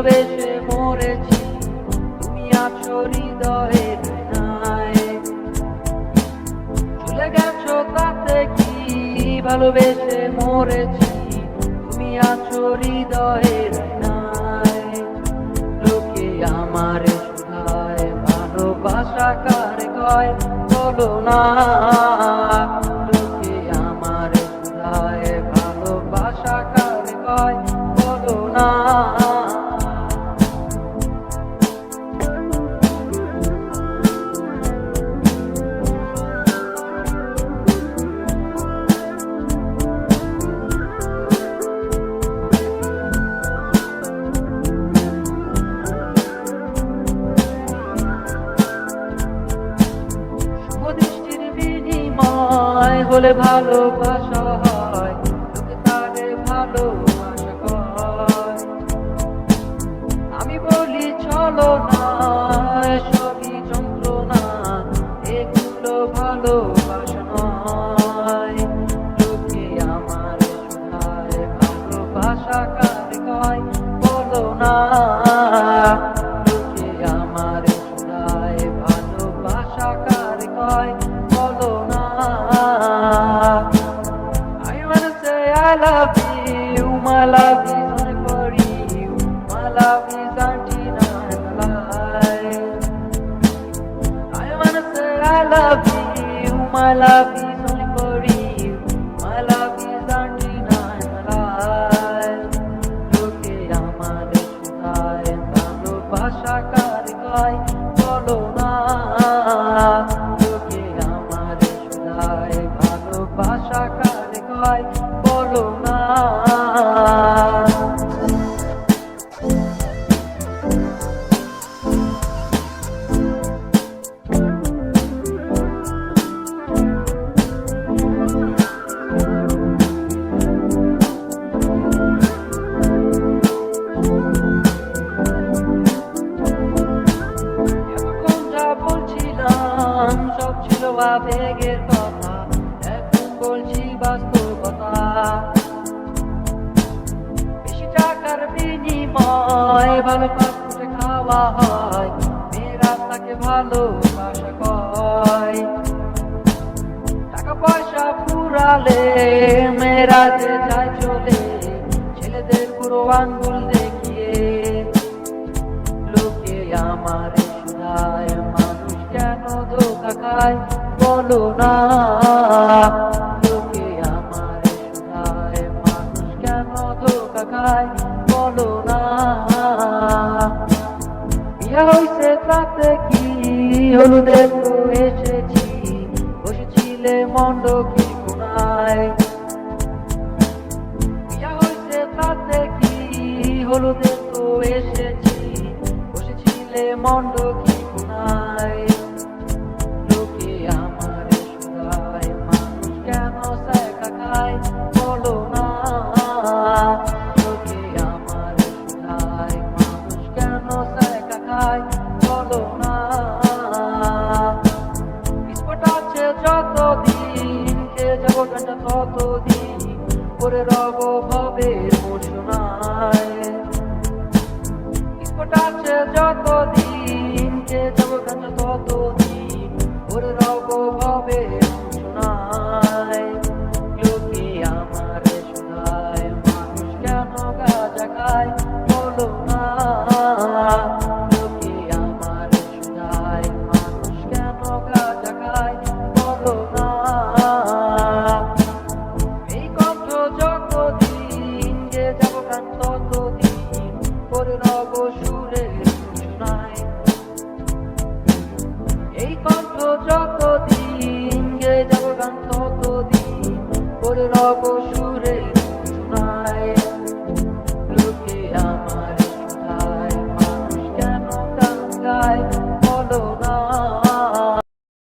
ভালোবেসে মরেছি, তুমি আছো হৃদয়ের নাই। চলে গেছো তাতে কি, ভালোবেসে মরেছি, তুমি আছো হৃদয়ের নাই। লোকে আমারে শুধায় ভালোবাসা কারে কয়, বলো না। লোকে আমারে শুধায় ভালোবাসা কারে কয়, বলো না। দৃষ্টির বিনিময় হলে ভালোবাসা হয়, লোকে তারে ভালোবাসা কয়। আমি বলি চলো না, সবই যন্ত্রণা, এগুলো ভালোবাসা নয়। লোকে আমার শুধায় ভালোবাসা কারে কয়, বলো না। লোকে আমার শুধায় ভালোবাসা কারে কয়, বলো না। I wanna say I love you, my love is only for you, my love is undeniable. I wanna say I love you, my love is only for you, my love is undeniable. লোকে আমারে শুধায় ভালোবাসা কারে কয়, বলো না। লোকে আমারে শুধায় ভালোবাসা কারে কয়, বলো না। এতক্ষণ যা বলছিলাম সব ছিল আবেগের কথা, এখন বলছি বাস্তবতা। বেশি টাকার বিনিময় ভালো পাত্রে খাওয়া হয়, মেয়েরা তাকে ভালোবাসা কয়। টাকা পয়সা ফুরালে মেয়েরা যে যায় চলে, ছেলেদের পুরো আঙ্গুল দেখিয়ে। লোকে আমারে শুধায় মানুষ কেন ধোঁকা খায়, বলো না। লোকে আমারে শুধায় মানুষ কেন ধোঁকা খায়, বলো না। বিয়ে হইছে তাতে কি, হলুদে তো এসেছি, বসেছিলে মণ্ডপের কোণায়। বিয়ে হইছে তাতে কি, হলুদে তো এসেছি, বসেছিলে মণ্ডপের কোণায়। লোকে আমারে শুধায় মানুষ কেন সেকা খায়, বলো না। লোকে আমারে শুধায় মানুষ কেন সেকা খায়, বলো না। বিস্ফোট আছে যতদিন, খেয়ে যাবো ঘন্টা ততদিন, পরে রব ভবের মোশনায়। বিস্ফোট আছে যতদিন, খেয়ে যাবো ঘন্টা ততদিন, পরে রব